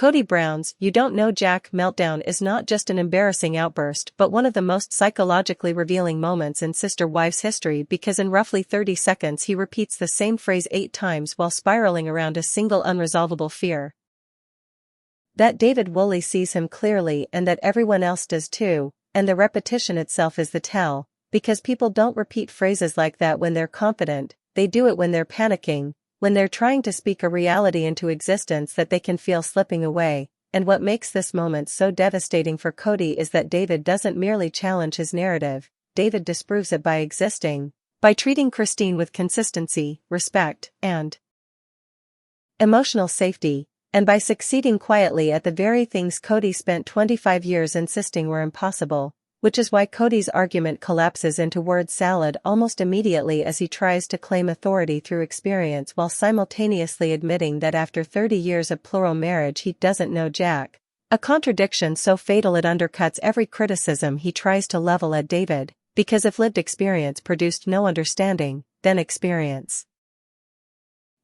Kody Brown's "You Don't Know Jack" meltdown is not just an embarrassing outburst but one of the most psychologically revealing moments in sister-wives history because in roughly 30 seconds he repeats the same phrase 8 times while spiraling around a single unresolvable fear. That David Woolley sees him clearly and that everyone else does too, and the repetition itself is the tell, because people don't repeat phrases like that when they're confident, they do it when they're panicking, when they're trying to speak a reality into existence that they can feel slipping away. And what makes this moment so devastating for Kody is that David doesn't merely challenge his narrative, David disproves it by existing, by treating Christine with consistency, respect, and emotional safety, and by succeeding quietly at the very things Kody spent 25 years insisting were impossible, which is why Kody's argument collapses into word salad almost immediately as he tries to claim authority through experience while simultaneously admitting that after 30 years of plural marriage he doesn't know jack, a contradiction so fatal it undercuts every criticism he tries to level at David, because if lived experience produced no understanding, then experience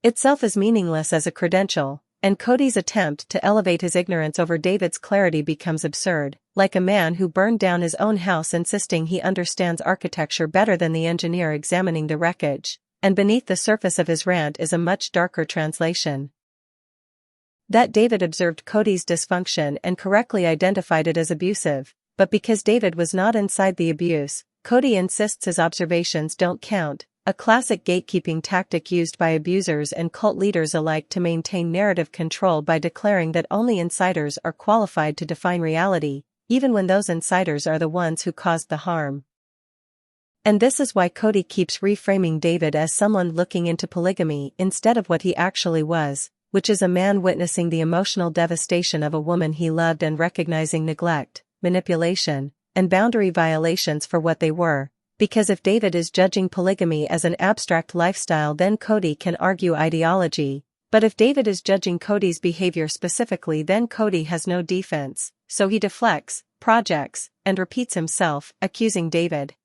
itself is meaningless as a credential. And Kody's attempt to elevate his ignorance over David's clarity becomes absurd, like a man who burned down his own house insisting he understands architecture better than the engineer examining the wreckage, and beneath the surface of his rant is a much darker translation. That David observed Kody's dysfunction and correctly identified it as abusive, but because David was not inside the abuse, Kody insists his observations don't count. A classic gatekeeping tactic used by abusers and cult leaders alike to maintain narrative control by declaring that only insiders are qualified to define reality, even when those insiders are the ones who caused the harm. And this is why Kody keeps reframing David as someone looking into polygamy instead of what he actually was, which is a man witnessing the emotional devastation of a woman he loved and recognizing neglect, manipulation, and boundary violations for what they were. Because if David is judging polygamy as an abstract lifestyle then Kody can argue ideology, but if David is judging Kody's behavior specifically then Kody has no defense, so he deflects, projects, and repeats himself, accusing David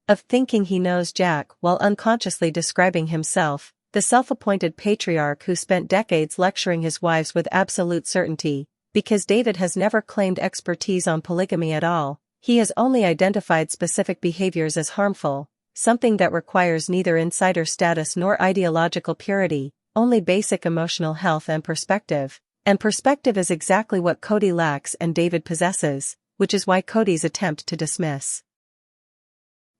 of thinking he knows jack while unconsciously describing himself, the self-appointed patriarch who spent decades lecturing his wives with absolute certainty, because David has never claimed expertise on polygamy at all. He has only identified specific behaviors as harmful, something that requires neither insider status nor ideological purity, only basic emotional health and perspective is exactly what Kody lacks and David possesses, which is why Kody's attempt to dismiss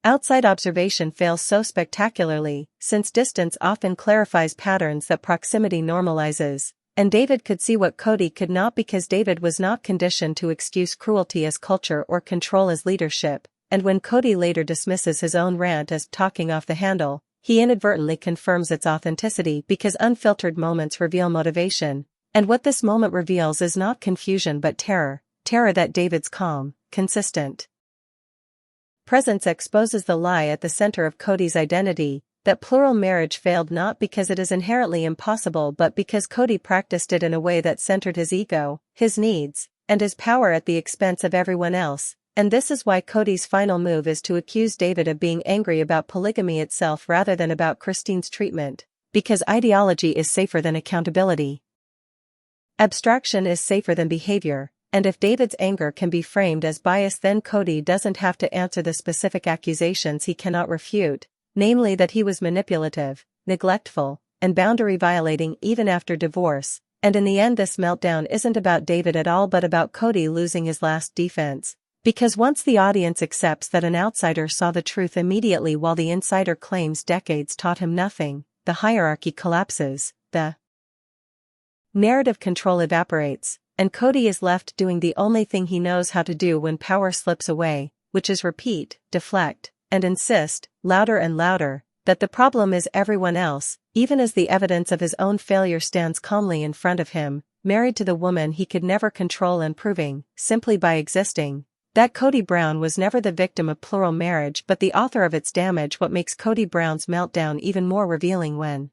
outside observation fails so spectacularly, since distance often clarifies patterns that proximity normalizes. And David could see what Kody could not because David was not conditioned to excuse cruelty as culture or control as leadership, and when Kody later dismisses his own rant as talking off the handle, he inadvertently confirms its authenticity because unfiltered moments reveal motivation, and what this moment reveals is not confusion but terror that David's calm, consistent presence exposes the lie at the center of Kody's identity. That plural marriage failed not because it is inherently impossible but because Kody practiced it in a way that centered his ego, his needs, and his power at the expense of everyone else, and this is why Kody's final move is to accuse David of being angry about polygamy itself rather than about Christine's treatment, because ideology is safer than accountability. Abstraction is safer than behavior, and if David's anger can be framed as bias then Kody doesn't have to answer the specific accusations he cannot refute. Namely that he was manipulative, neglectful, and boundary-violating even after divorce, and in the end this meltdown isn't about David at all but about Kody losing his last defense, because once the audience accepts that an outsider saw the truth immediately while the insider claims decades taught him nothing, the hierarchy collapses, the narrative control evaporates, and Kody is left doing the only thing he knows how to do when power slips away, which is repeat, deflect, and insist, louder and louder, that the problem is everyone else, even as the evidence of his own failure stands calmly in front of him, married to the woman he could never control and proving, simply by existing, that Kody Brown was never the victim of plural marriage but the author of its damage. What makes Kody Brown's meltdown even more revealing when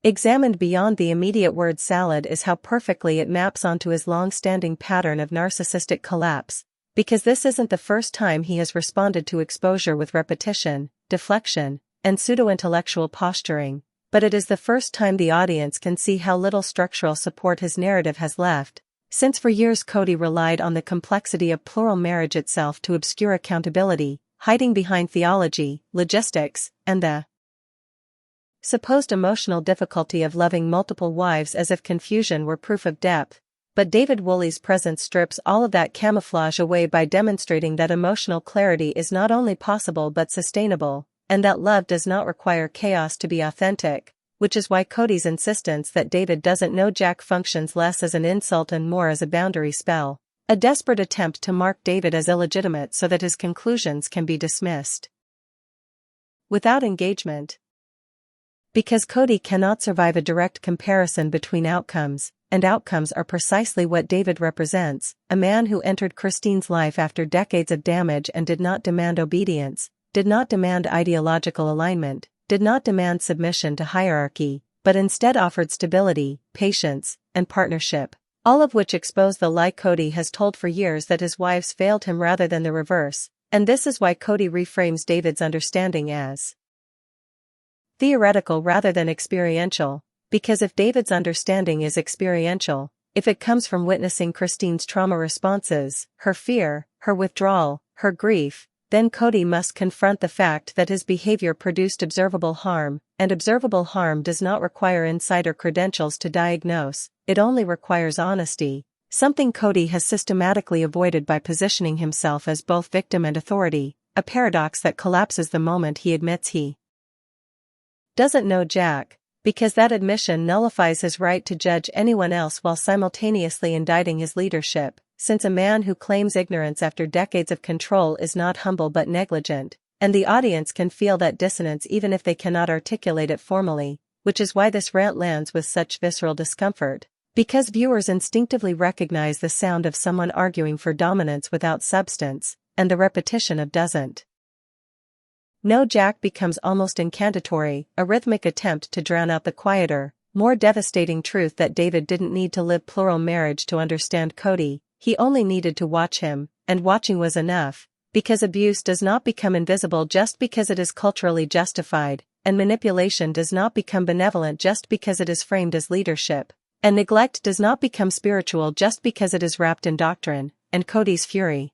examined beyond the immediate word salad is how perfectly it maps onto his long-standing pattern of narcissistic collapse. Because this isn't the first time he has responded to exposure with repetition, deflection, and pseudo-intellectual posturing, but it is the first time the audience can see how little structural support his narrative has left, since for years Kody relied on the complexity of plural marriage itself to obscure accountability, hiding behind theology, logistics, and the supposed emotional difficulty of loving multiple wives as if confusion were proof of depth. But David Woolley's presence strips all of that camouflage away by demonstrating that emotional clarity is not only possible but sustainable, and that love does not require chaos to be authentic, which is why Kody's insistence that David doesn't know Jack functions less as an insult and more as a boundary spell, a desperate attempt to mark David as illegitimate so that his conclusions can be dismissed without engagement. Because Kody cannot survive a direct comparison between outcomes, and outcomes are precisely what David represents, a man who entered Christine's life after decades of damage and did not demand obedience, did not demand ideological alignment, did not demand submission to hierarchy, but instead offered stability, patience, and partnership, all of which expose the lie Kody has told for years that his wives failed him rather than the reverse, and this is why Kody reframes David's understanding as theoretical rather than experiential, because if David's understanding is experiential, if it comes from witnessing Christine's trauma responses, her fear, her withdrawal, her grief, then Kody must confront the fact that his behavior produced observable harm, and observable harm does not require insider credentials to diagnose, it only requires honesty, something Kody has systematically avoided by positioning himself as both victim and authority, a paradox that collapses the moment he admits he doesn't know Jack, because that admission nullifies his right to judge anyone else while simultaneously indicting his leadership, since a man who claims ignorance after decades of control is not humble but negligent, and the audience can feel that dissonance even if they cannot articulate it formally, which is why this rant lands with such visceral discomfort, because viewers instinctively recognize the sound of someone arguing for dominance without substance, and the repetition of doesn't know Jack becomes almost incantatory, a rhythmic attempt to drown out the quieter, more devastating truth that David didn't need to live plural marriage to understand Kody, he only needed to watch him, and watching was enough, because abuse does not become invisible just because it is culturally justified, and manipulation does not become benevolent just because it is framed as leadership, and neglect does not become spiritual just because it is wrapped in doctrine, and Kody's fury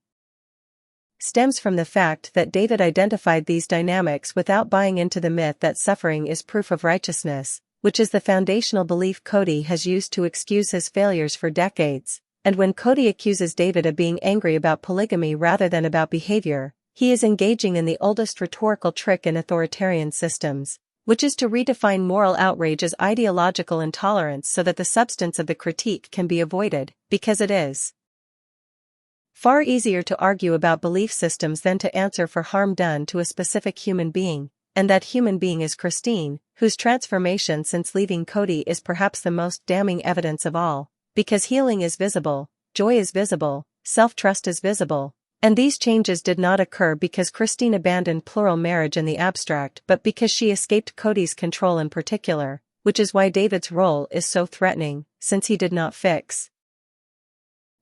stems from the fact that David identified these dynamics without buying into the myth that suffering is proof of righteousness, which is the foundational belief Kody has used to excuse his failures for decades, and when Kody accuses David of being angry about polygamy rather than about behavior, he is engaging in the oldest rhetorical trick in authoritarian systems, which is to redefine moral outrage as ideological intolerance so that the substance of the critique can be avoided, because it is far easier to argue about belief systems than to answer for harm done to a specific human being, and that human being is Christine, whose transformation since leaving Kody is perhaps the most damning evidence of all, because healing is visible, joy is visible, self-trust is visible, and these changes did not occur because Christine abandoned plural marriage in the abstract but because she escaped Kody's control in particular, which is why David's role is so threatening, since he did not fix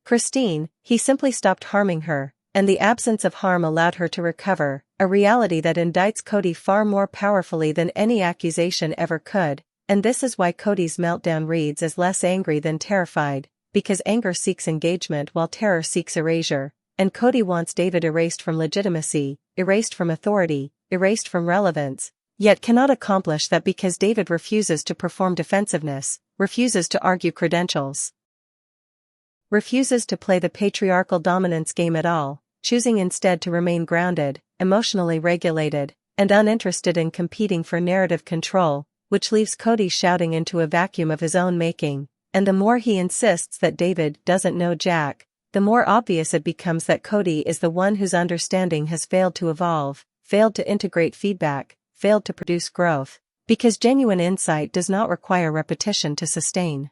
Christine, he simply stopped harming her, and the absence of harm allowed her to recover, a reality that indicts Kody far more powerfully than any accusation ever could, and this is why Kody's meltdown reads as less angry than terrified, because anger seeks engagement while terror seeks erasure, and Kody wants David erased from legitimacy, erased from authority, erased from relevance, yet cannot accomplish that because David refuses to perform defensiveness, refuses to argue credentials, refuses to play the patriarchal dominance game at all, choosing instead to remain grounded, emotionally regulated, and uninterested in competing for narrative control, which leaves Kody shouting into a vacuum of his own making, and the more he insists that David doesn't know Jack, the more obvious it becomes that Kody is the one whose understanding has failed to evolve, failed to integrate feedback, failed to produce growth, because genuine insight does not require repetition to sustain.